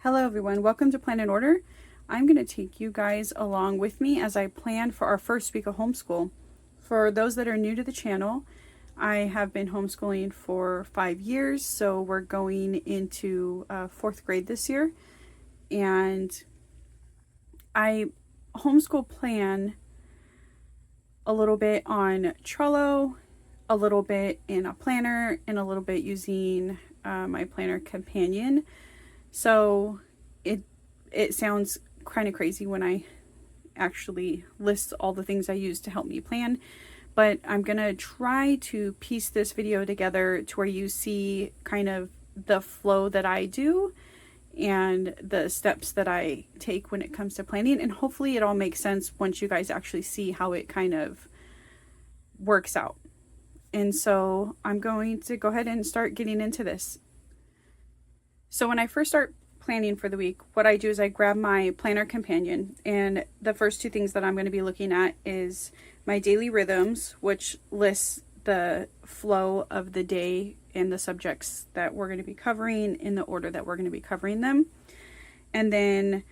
Hello everyone, welcome to Plan and Order. I'm going to take you guys along with me as I plan for our first week of homeschool. For those that are new to the channel, I have been homeschooling for 5 years, so we're going into 4th grade this year. And I homeschool plan a little bit on Trello, a little bit in a planner, and a little bit using my planner companion. So it sounds kind of crazy when I actually list all the things I use to help me plan, but I'm gonna try to piece this video together to where you see kind of the flow that I do and the steps that I take when it comes to planning, and hopefully it all makes sense once you guys actually see how it kind of works out. And so I'm going to go ahead and start getting into this. So when I first start planning for the week, what I do is I grab my planner companion, and the first two things that I'm going to be looking at is my daily rhythms, which lists the flow of the day and the subjects that we're going to be covering in the order that we're going to be covering them. And then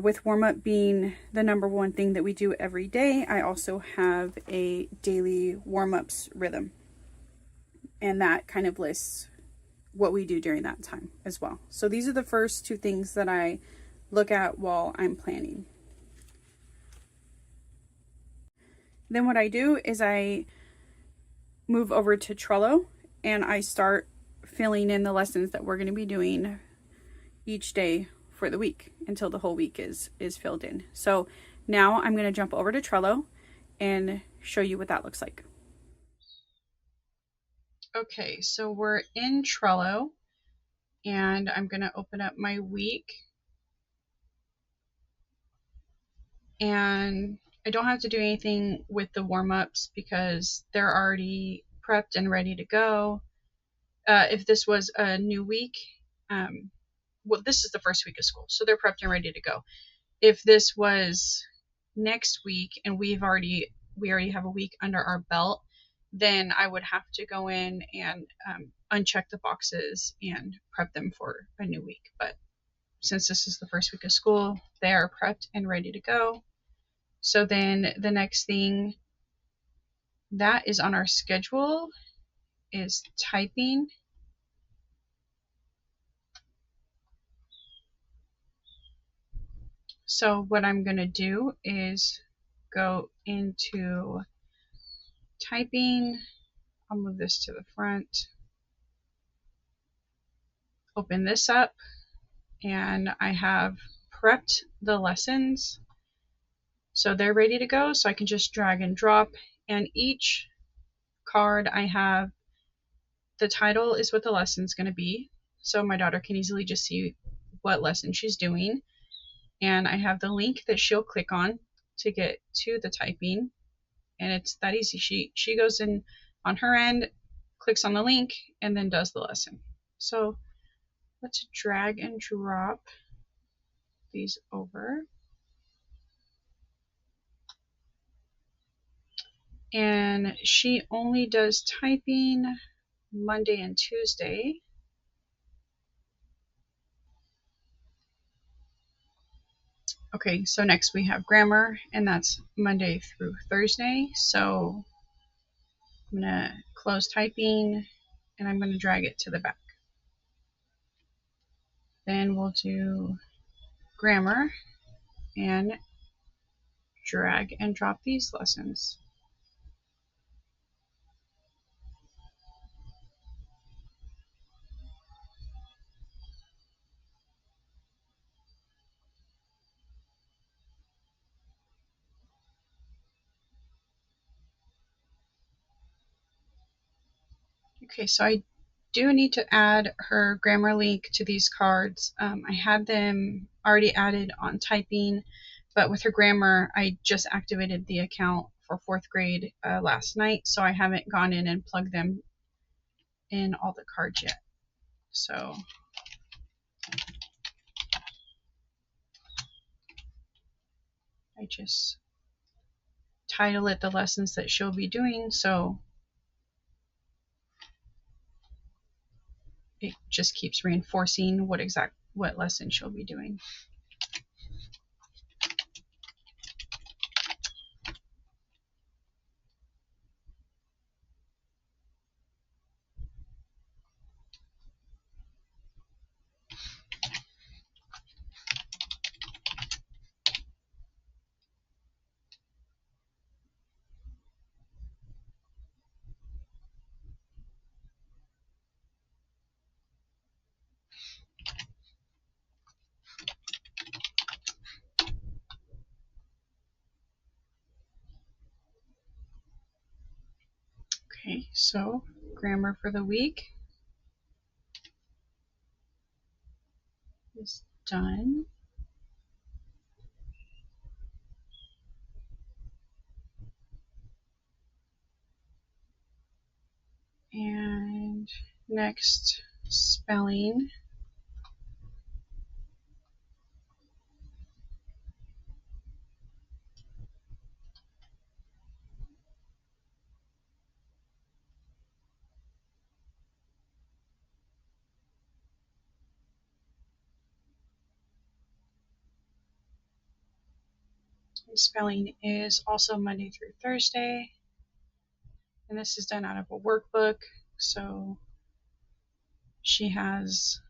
with warm-up being the number one thing that we do every day, I also have a daily warm-ups rhythm, and that kind of lists what we do during that time as well. So these are the first two things that I look at while I'm planning. Then what I do is I move over to Trello and I start filling in the lessons that we're going to be doing each day for the week until the whole week is filled in. So now I'm going to jump over to Trello and show you what that looks like. Okay, so we're in Trello and I'm going to open up my week, and I don't have to do anything with the warm-ups because they're already prepped and ready to go. If this was a new week, well, this is the first week of school, so they're prepped and ready to go. If this was next week and we already have a week under our belt, then I would have to go in and uncheck the boxes and prep them for a new week. But since this is the first week of school, they are prepped and ready to go. So then the next thing that is on our schedule is typing. So what I'm going to do is go into typing. I'll move this to the front, open this up, and I have prepped the lessons. So they're ready to go, so I can just drag and drop, and each card I have, the title is what the lesson's going to be, so my daughter can easily just see what lesson she's doing, and I have the link that she'll click on to get to the typing, and it's that easy. She goes in on her end, clicks on the link, and then does the lesson. So let's drag and drop these over. And she only does typing Monday and Tuesday. Okay, so next we have grammar, and that's Monday through Thursday. So I'm going to close typing, and I'm going to drag it to the back. Then we'll do grammar and drag and drop these lessons. Okay, so I do need to add her grammar link to these cards. I had them already added on typing, but with her grammar, I just activated the account for 4th grade last night, so I haven't gone in and plugged them in all the cards yet. So I just title it the lessons that she'll be doing, so it just keeps reinforcing what what lesson she'll be doing. Okay, so grammar for the week is done. And next, spelling. And spelling is also Monday through Thursday. And this is done out of a workbook. So she has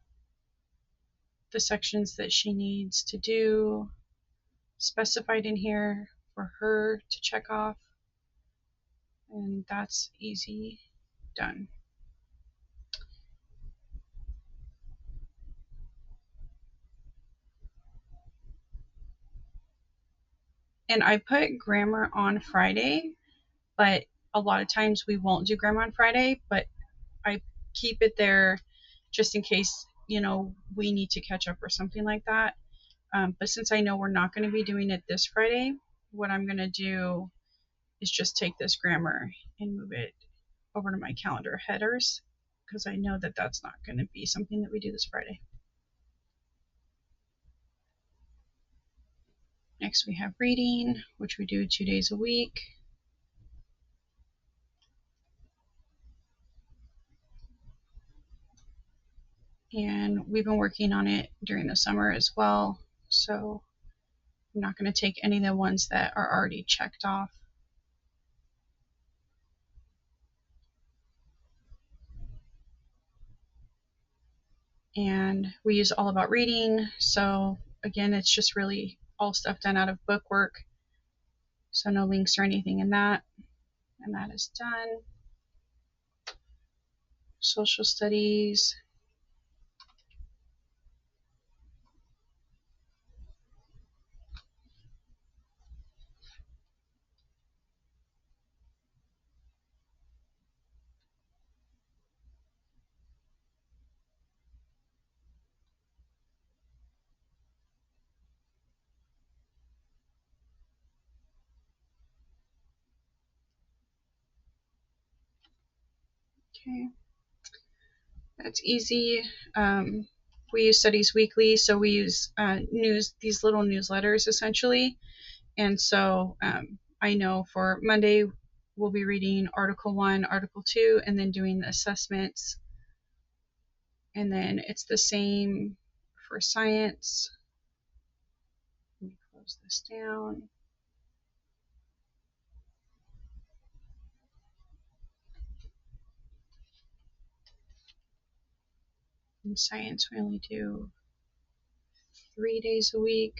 the sections that she needs to do specified in here for her to check off. And that's easy done. And I put grammar on Friday, but a lot of times we won't do grammar on Friday, but I keep it there just in case, we need to catch up or something like that. But since I know we're not going to be doing it this Friday, what I'm going to do is just take this grammar and move it over to my calendar headers, because I know that that's not going to be something that we do this Friday. Next we have reading, which we do 2 days a week. And we've been working on it during the summer as well, so I'm not going to take any of the ones that are already checked off. And we use All About Reading, so again, it's just really all stuff done out of bookwork, so no links or anything in that. And that is done. Social studies. Okay, that's easy. We use Studies Weekly, so we use these little newsletters essentially. And so I know for Monday we'll be reading Article 1, Article 2, and then doing the assessments. And then it's the same for science. Let me close this down. In science, we only do 3 days a week.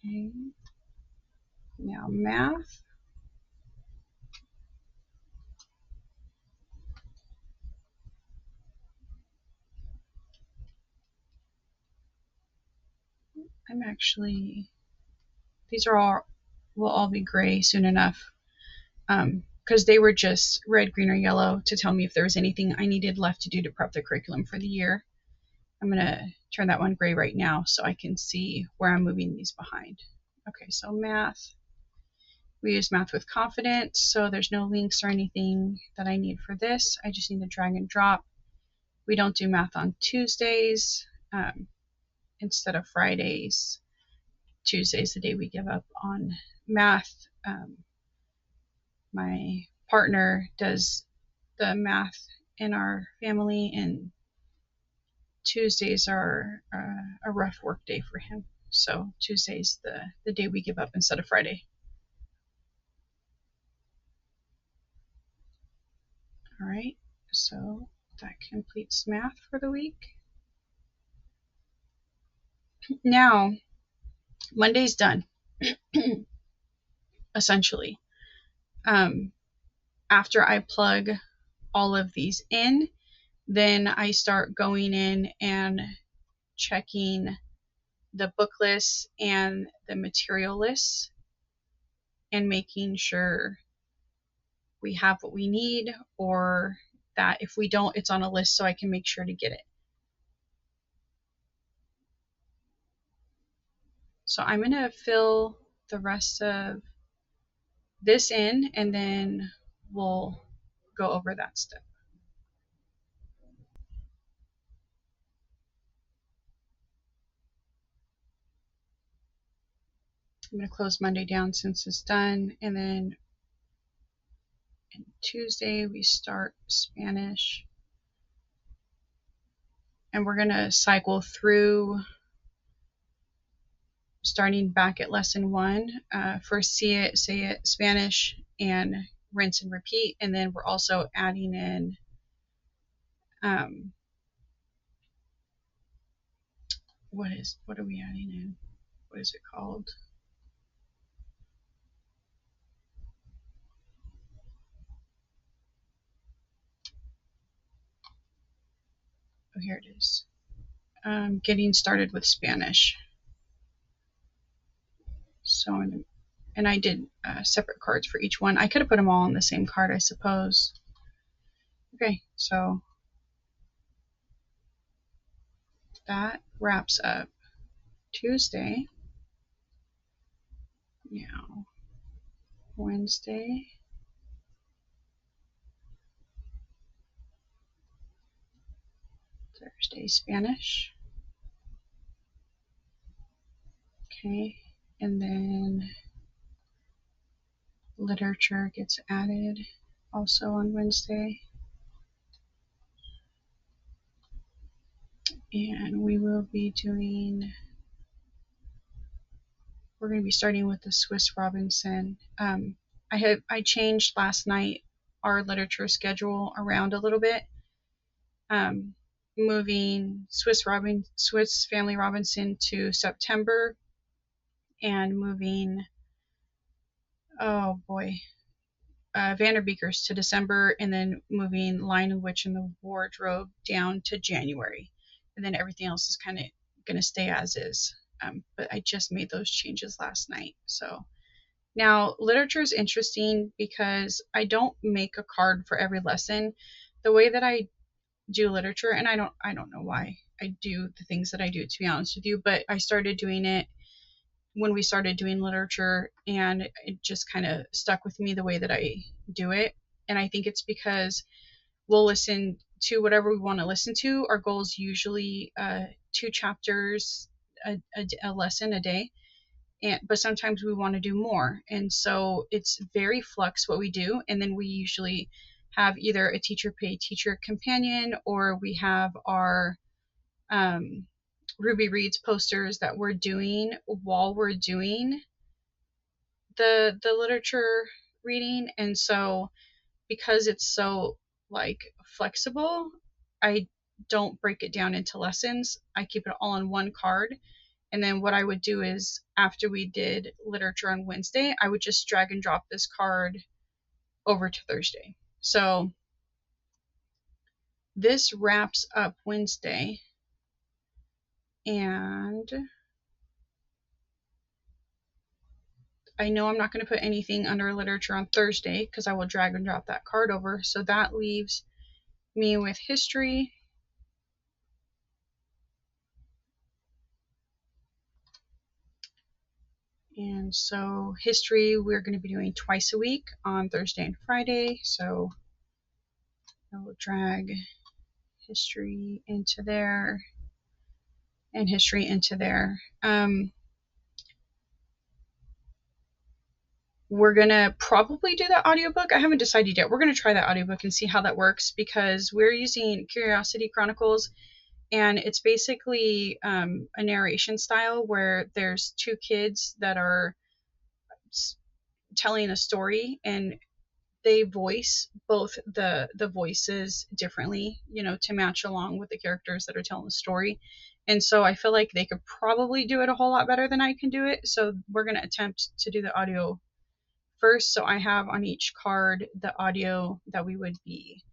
Okay. Now math. These will all be gray soon enough, because they were just red, green, or yellow to tell me if there was anything I needed left to do to prep the curriculum for the year. I'm going to turn that one gray right now so I can see where I'm moving these behind. Okay, so math. We use Math with Confidence, so there's no links or anything that I need for this. I just need to drag and drop. We don't do math on Tuesdays. instead of Fridays. Tuesday's the day we give up on math. My partner does the math in our family, and Tuesdays are a rough work day for him. So Tuesday's the day we give up instead of Friday. All right, so that completes math for the week. Now, Monday's done, essentially. After I plug all of these in, then I start going in and checking the book lists and the material lists and making sure we have what we need, or that if we don't, it's on a list so I can make sure to get it. So I'm going to fill the rest of this in, and then we'll go over that step. I'm going to close Monday down since it's done, and then Tuesday we start Spanish, and we're going to cycle through starting back at lesson 1 for see it, say it, Spanish, and rinse and repeat. And then we're also adding in what are we adding in? What is it called? Oh, here it is. Getting started with Spanish. So, and I did separate cards for each one. I could have put them all on the same card, I suppose. Okay, so that wraps up Tuesday. Now, Wednesday. Thursday, Spanish. Okay, and then literature gets added also on Wednesday. And we will be doing, we're going to be starting with the Swiss Robinson. I changed last night our literature schedule around a little bit, moving Swiss Family Robinson to September, and moving, Vanderbeekers to December, and then moving Lion and Witch and the Wardrobe down to January. And then everything else is kind of going to stay as is. But I just made those changes last night. So now literature is interesting because I don't make a card for every lesson. The way that I do literature, and I don't know why I do the things that I do, to be honest with you, but I started doing it when we started doing literature, and it just kind of stuck with me the way that I do it. And I think it's because we'll listen to whatever we want to listen to. Our goal is usually 2 chapters a lesson a day, but sometimes we want to do more, and so it's very flux what we do. And then we usually have either a teacher pay teacher companion, or we have our Ruby Reads posters that we're doing while we're doing the literature reading. And so because it's so like flexible, I don't break it down into lessons. I keep it all on one card. And then what I would do is, after we did literature on Wednesday, I would just drag and drop this card over to Thursday. So this wraps up Wednesday. And I know I'm not going to put anything under literature on Thursday because I will drag and drop that card over. So that leaves me with history. And so history, we're going to be doing twice a week on Thursday and Friday. So I will drag history into there. and history into there. We're going to probably do that audiobook. I haven't decided yet. We're going to try that audiobook and see how that works, because we're using Curiosity Chronicles, and it's basically a narration style where there's two kids that are telling a story, and they voice both the voices differently, to match along with the characters that are telling the story. And so I feel like they could probably do it a whole lot better than I can do it. So we're going to attempt to do the audio first. So I have on each card the audio that we would be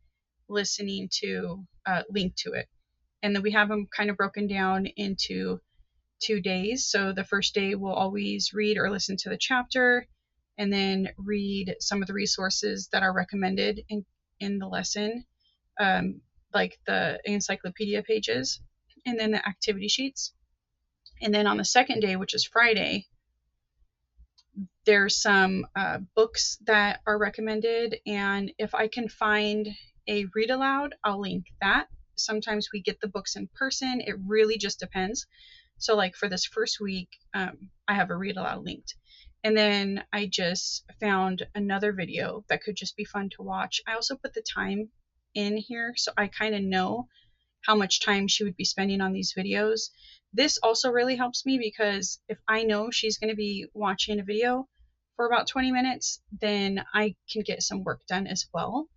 listening to, linked to it. And then we have them kind of broken down into 2 days. So the first day we'll always read or listen to the chapter, and then read some of the resources that are recommended in the lesson, like the encyclopedia pages, and then the activity sheets. And then on the second day, which is Friday, there's some books that are recommended, and if I can find a read aloud, I'll link that. Sometimes we get the books in person. It really just depends. So like for this first week, I have a read aloud linked. And then I just found another video that could just be fun to watch. I also put the time in here, so I kind of know how much time she would be spending on these videos. This also really helps me, because if I know she's going to be watching a video for about 20 minutes, then I can get some work done as well.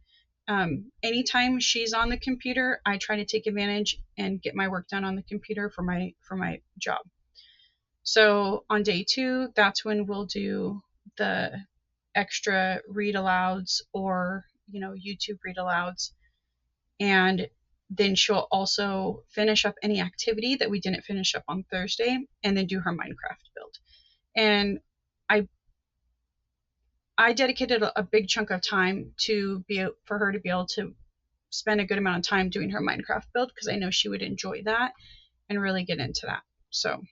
Anytime she's on the computer, I try to take advantage and get my work done on the computer for my job. So on day 2, that's when we'll do the extra read alouds, or YouTube read alouds, and then she'll also finish up any activity that we didn't finish up on Thursday, and then do her Minecraft build. And I dedicated a big chunk of time for her to be able to spend a good amount of time doing her Minecraft build, because I know she would enjoy that and really get into that. So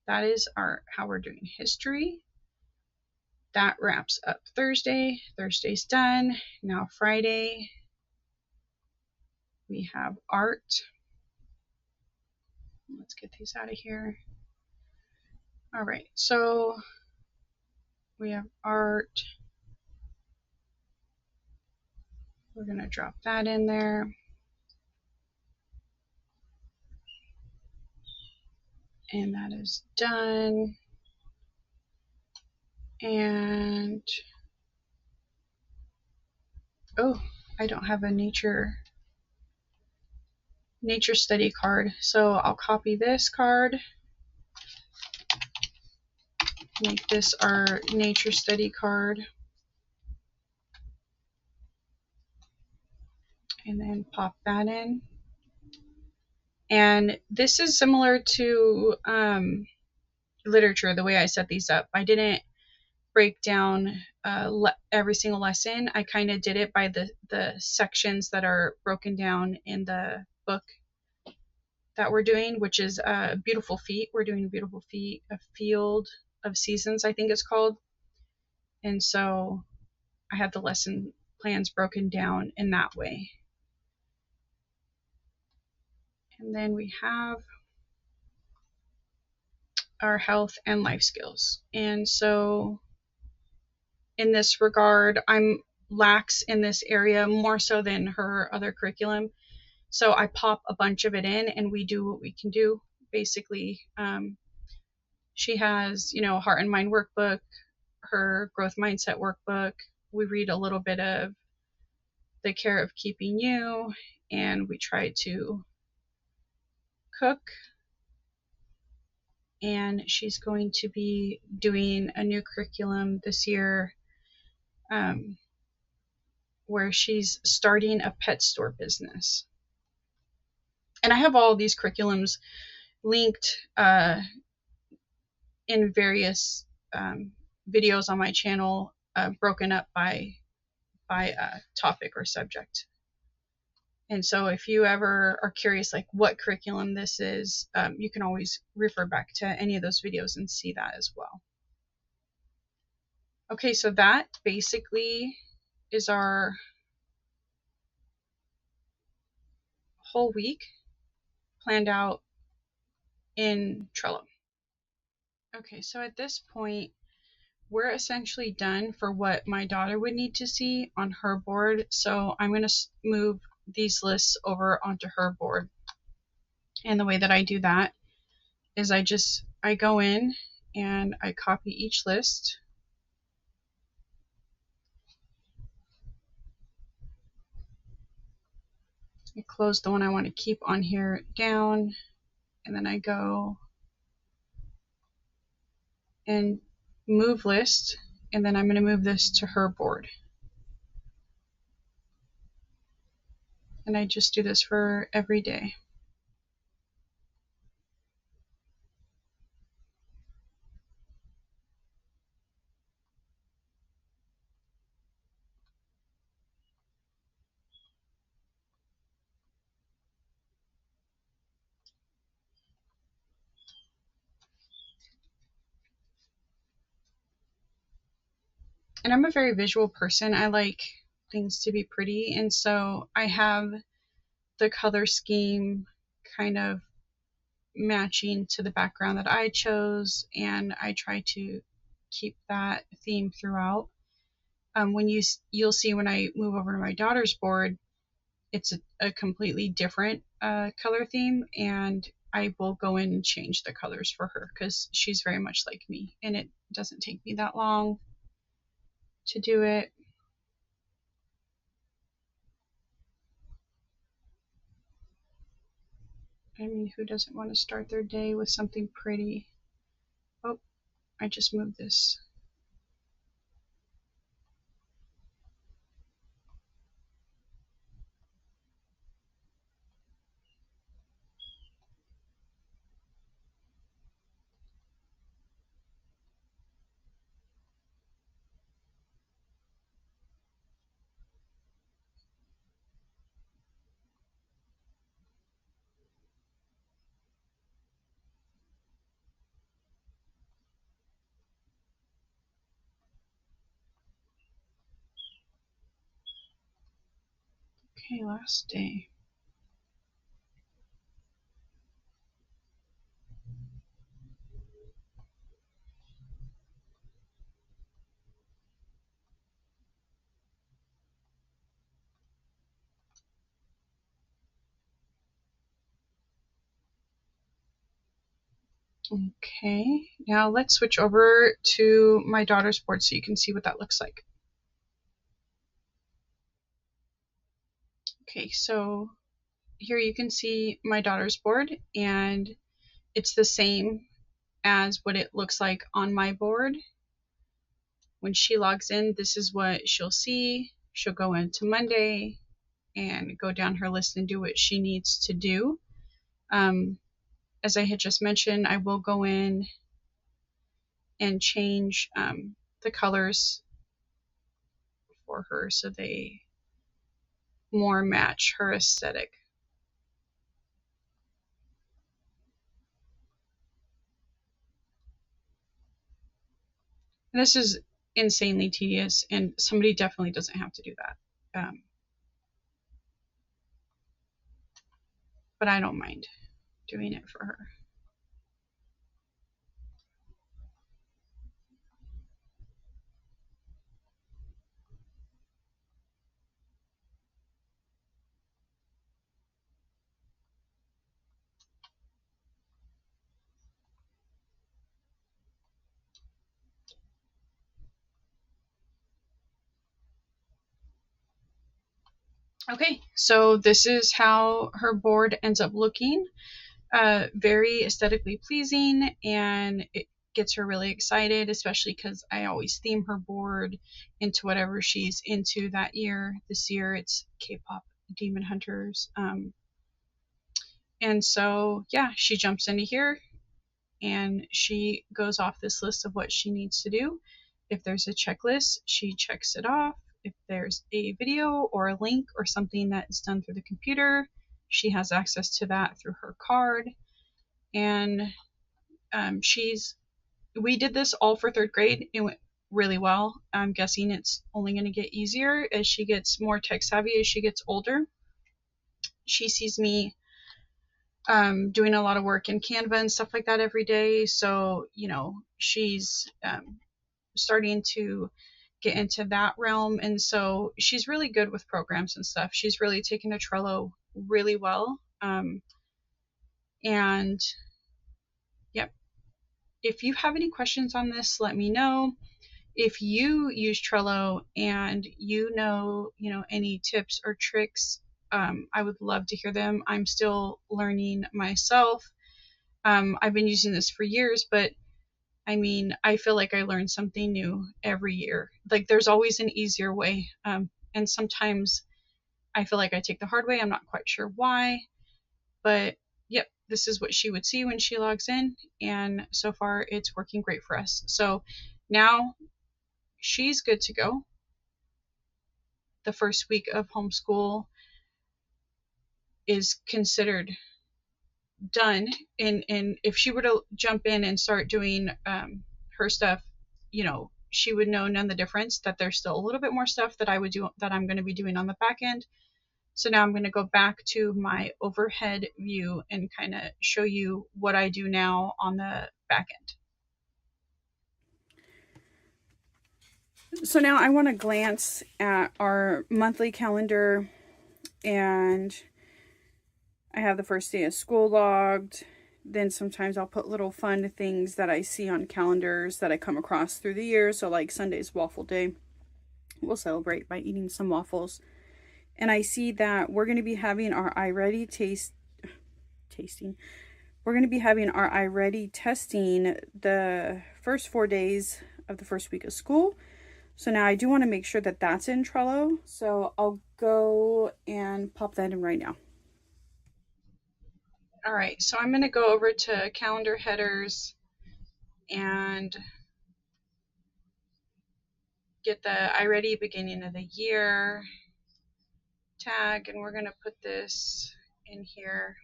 that is how we're doing history. That wraps up Thursday. Thursday's done. Now Friday, we have art. Let's get these out of here. All right, so we have art. We're going to drop that in there. And that is done. And oh, I don't have a nature study card, so I'll copy this card, make this our nature study card, and then pop that in. And this is similar to literature, the way I set these up. I didn't break down every single lesson. I kind of did it by the sections that are broken down in the book that we're doing, which is Beautiful Feet. We're doing Beautiful Feet, A Field of Seasons, I think it's called. And so I had the lesson plans broken down in that way. And then we have our health and life skills. And so in this regard, I'm lax in this area more so than her other curriculum. So I pop a bunch of it in, and we do what we can do. Basically, she has, a heart and mind workbook, her growth mindset workbook. We read a little bit of The Care of Keeping You, and we try to cook. And she's going to be doing a new curriculum this year, where she's starting a pet store business. And I have all these curriculums linked in various videos on my channel, broken up by topic or subject. And so if you ever are curious like what curriculum this is, you can always refer back to any of those videos and see that as well. Okay, so that basically is our whole week planned out in Trello. Okay, so at this point, we're essentially done for what my daughter would need to see on her board. So I'm going to move these lists over onto her board. And the way that I do that is I go in and I copy each list. I close the one I want to keep on here down, and then I go and move list, and then I'm going to move this to her board. And I just do this for every day. And I'm a very visual person. I like things to be pretty, and so I have the color scheme kind of matching to the background that I chose, and I try to keep that theme throughout. When you'll see when I move over to my daughter's board, it's a completely different color theme, and I will go in and change the colors for her because she's very much like me, and it doesn't take me that long to do it. I mean, who doesn't want to start their day with something pretty? Oh, I just moved this. Okay, last day. Okay, now let's switch over to my daughter's board so you can see what that looks like. Okay, so here you can see my daughter's board, and it's the same as what it looks like on my board. When she logs in, this is what she'll see. She'll go into Monday and go down her list and do what she needs to do. As I had just mentioned, I will go in and change the colors for her so they more match her aesthetic. And this is insanely tedious, and somebody definitely doesn't have to do that. But I don't mind doing it for her. Okay, so this is how her board ends up looking. Very aesthetically pleasing, and it gets her really excited, especially because I always theme her board into whatever she's into that year. This year it's K-pop Demon Hunters. And so, yeah, she jumps into here and she goes off this list of what she needs to do. If there's a checklist, she checks it off. If there's a video or a link or something that is done through the computer, she has access to that through her card. And we did this all for third grade. It went really well. I'm guessing it's only going to get easier as she gets more tech savvy as she gets older. She sees me doing a lot of work in Canva and stuff like that every day. So, she's starting to get into that realm. And so she's really good with programs and stuff. She's really taken to Trello really well. And yep, if you have any questions on this, let me know. If you use Trello and any tips or tricks, I would love to hear them. I'm still learning myself. I've been using this for years, but I feel like I learn something new every year. Like there's always an easier way. And sometimes I feel like I take the hard way. I'm not quite sure why, but yep, this is what she would see when she logs in. And so far it's working great for us. So now she's good to go. The first week of homeschool is considered done. And if she were to jump in and start doing her stuff, she would know none the difference, that there's still a little bit more stuff that I'm going to be doing on the back end. So now I'm going to go back to my overhead view and kind of show you what I do now on the back end. So now I want to glance at our monthly calendar, and I have the first day of school logged. Then sometimes I'll put little fun things that I see on calendars that I come across through the year. So like Sunday's waffle day, we'll celebrate by eating some waffles. And I see that we're going to be having our iReady tasting. We're going to be having our iReady testing the first 4 days of the first week of school. So now I do want to make sure that that's in Trello. So I'll go and pop that in right now. All right, so I'm going to go over to calendar headers and get the iReady beginning of the year tag, and we're going to put this in here.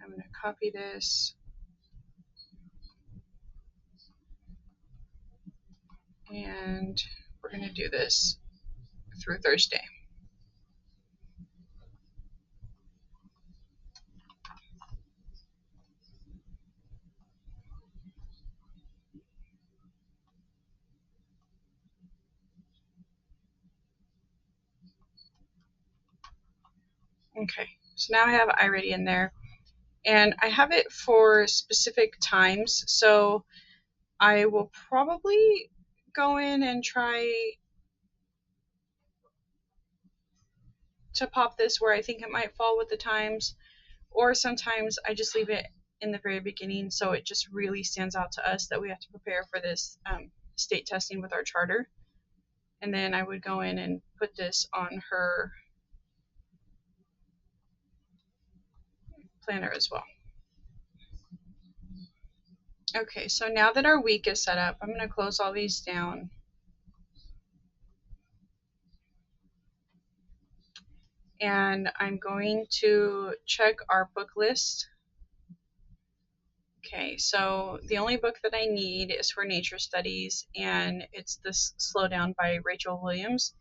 I'm going to copy this and we're going to do this through Thursday. Okay, so now I have iReady in there, and I have it for specific times. So I will probably go in and try to pop this where I think it might fall with the times, or sometimes I just leave it in the very beginning so it just really stands out to us that we have to prepare for this state testing with our charter. And then I would go in and put this on her planner as well. Okay, so now that our week is set up, I'm going to close all these down. And I'm going to check our book list. Okay, so the only book that I need is for nature studies, and it's this Slow Down by Rachel Williams.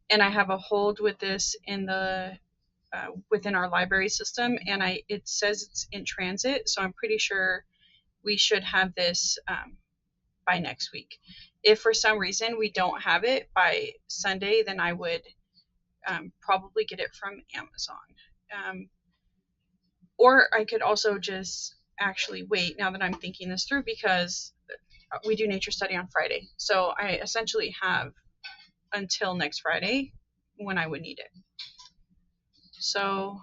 And I have a hold with this in the within our library system, and it says it's in transit, so I'm pretty sure we should have this by next week. If for some reason we don't have it by Sunday, then I would probably get it from Amazon. Or I could also just actually wait, now that I'm thinking this through, because we do nature study on Friday. So I essentially have until next Friday when I would need it. So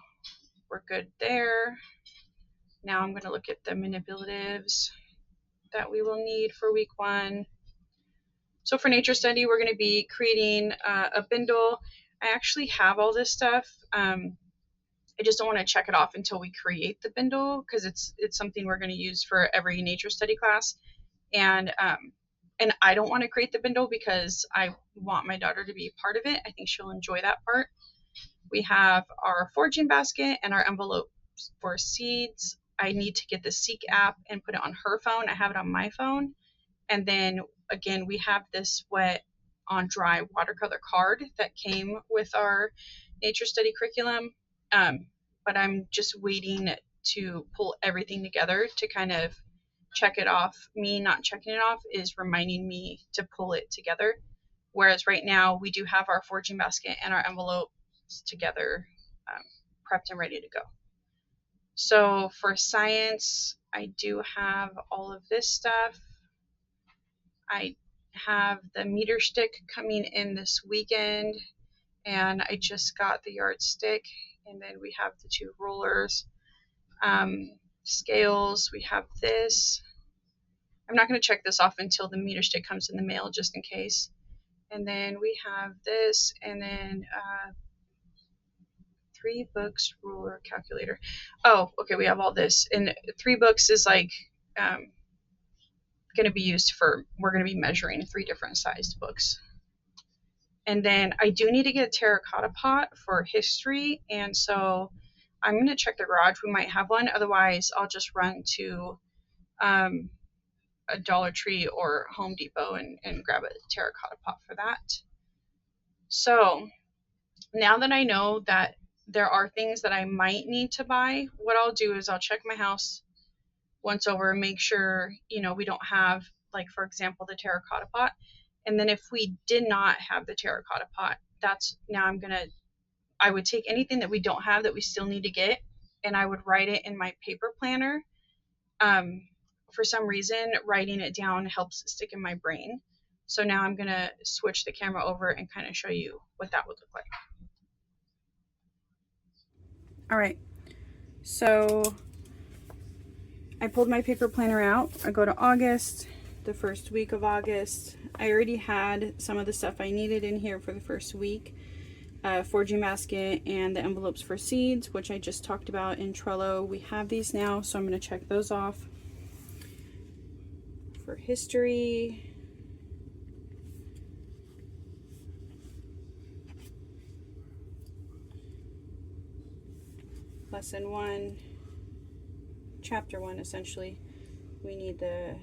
we're good there. Now I'm going to look at the manipulatives that we will need for week 1. So for nature study, we're going to be creating a bindle. I actually have all this stuff. I just don't want to check it off until we create the bindle, because it's something we're going to use for every nature study class. And I don't want to create the bindle because I want my daughter to be a part of it. I think she'll enjoy that part. We have our foraging basket and our envelope for seeds. I need to get the Seek app and put it on her phone. I have it on my phone. And then again, we have this wet on dry watercolor card that came with our nature study curriculum. but I'm just waiting to pull everything together to kind of check it off. Me not checking it off is reminding me to pull it together. Whereas right now we do have our foraging basket and our envelopes together, prepped and ready to go. So for science, I do have all of this stuff. I have the meter stick coming in this weekend, and I just got the yardstick, and then we have the 2 rulers. Scales, we have this. I'm not going to check this off until the meter stick comes in the mail, just in case. And then we have this, and then 3 books, ruler, calculator. Oh, okay, we have all this. And 3 books is like going to be used for, we're going to be measuring 3 different sized books. And then I do need to get a terracotta pot for history, and so I'm going to check the garage. We might have one. Otherwise, I'll just run to a Dollar Tree or Home Depot and grab a terracotta pot for that. So now that I know that there are things that I might need to buy, what I'll do is I'll check my house once over and make sure, we don't have, like, for example, the terracotta pot. And then if we did not have the terracotta pot, I would take anything that we don't have that we still need to get, and I would write it in my paper planner. For some reason, writing it down helps it stick in my brain. So now I'm going to switch the camera over and kind of show you what that would look like. All right. So I pulled my paper planner out. I go to August, the first week of August. I already had some of the stuff I needed in here for the first week. Foraging basket and the envelopes for seeds, which I just talked about in Trello. We have these now, so I'm going to check those off. For history, lesson 1, chapter 1, essentially, we need the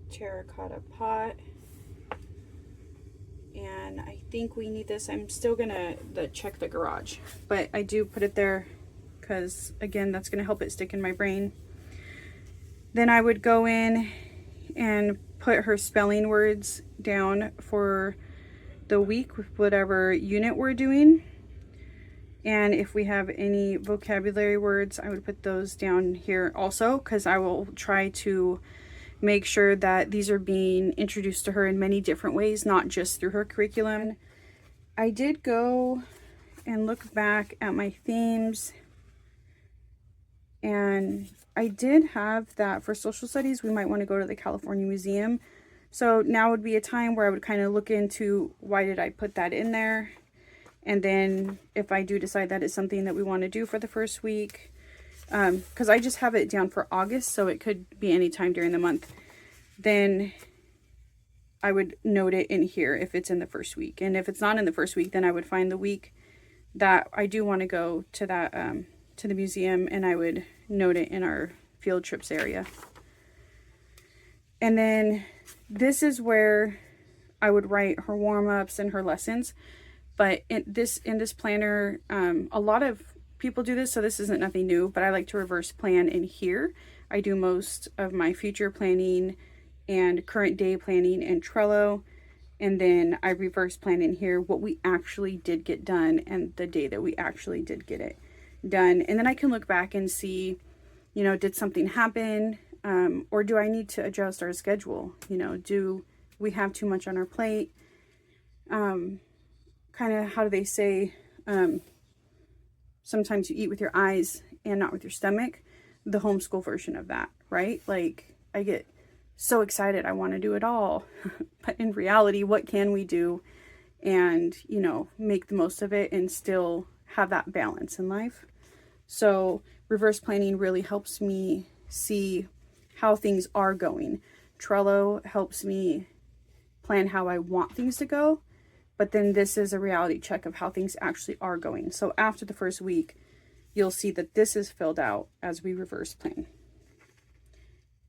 terracotta pot, and I think we need this. I'm still gonna check the garage, but I do put it there because, again, that's gonna help it stick in my brain. Then I would go in and put her spelling words down for the week, whatever unit we're doing. And if we have any vocabulary words, I would put those down here also, because I will try to make sure that these are being introduced to her in many different ways, not just through her curriculum. I did go and look back at my themes, and I did have that for social studies, we might want to go to the California Museum. So now would be a time where I would kind of look into why did I put that in there. And then if I do decide that it's something that we want to do for the first week, because I just have it down for August, so it could be any time during the month, then I would note it in here if it's in the first week. And if it's not in the first week, then I would find the week that I do want to go to that to the museum, and I would note it in our field trips area. And then this is where I would write her warm-ups and her lessons. But in this planner, a lot of people do this, so this isn't nothing new, but I like to reverse plan in here. I do most of my future planning and current day planning in Trello, and then I reverse plan in here what we actually did get done and the day that we actually did get it done. And then I can look back and see, did something happen, or do I need to adjust our schedule? Do we have too much on our plate? Kind of, how do they say, sometimes you eat with your eyes and not with your stomach, the homeschool version of that, right? Like, I get so excited, I want to do it all. But in reality, what can we do and, make the most of it and still have that balance in life? So reverse planning really helps me see how things are going. Trello helps me plan how I want things to go. But then this is a reality check of how things actually are going. So after the first week, you'll see that this is filled out as we reverse plan.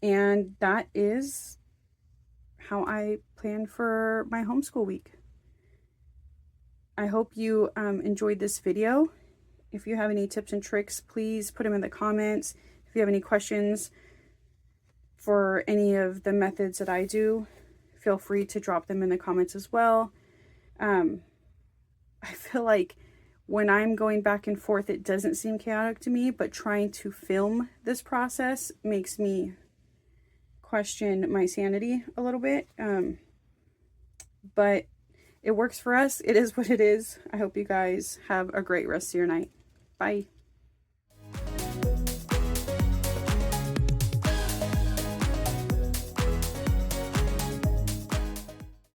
And that is how I plan for my homeschool week. I hope you enjoyed this video. If you have any tips and tricks, please put them in the comments. If you have any questions for any of the methods that I do, feel free to drop them in the comments as well. I feel like when I'm going back and forth, it doesn't seem chaotic to me, but trying to film this process makes me question my sanity a little bit. But it works for us. It is what it is. I hope you guys have a great rest of your night. Bye.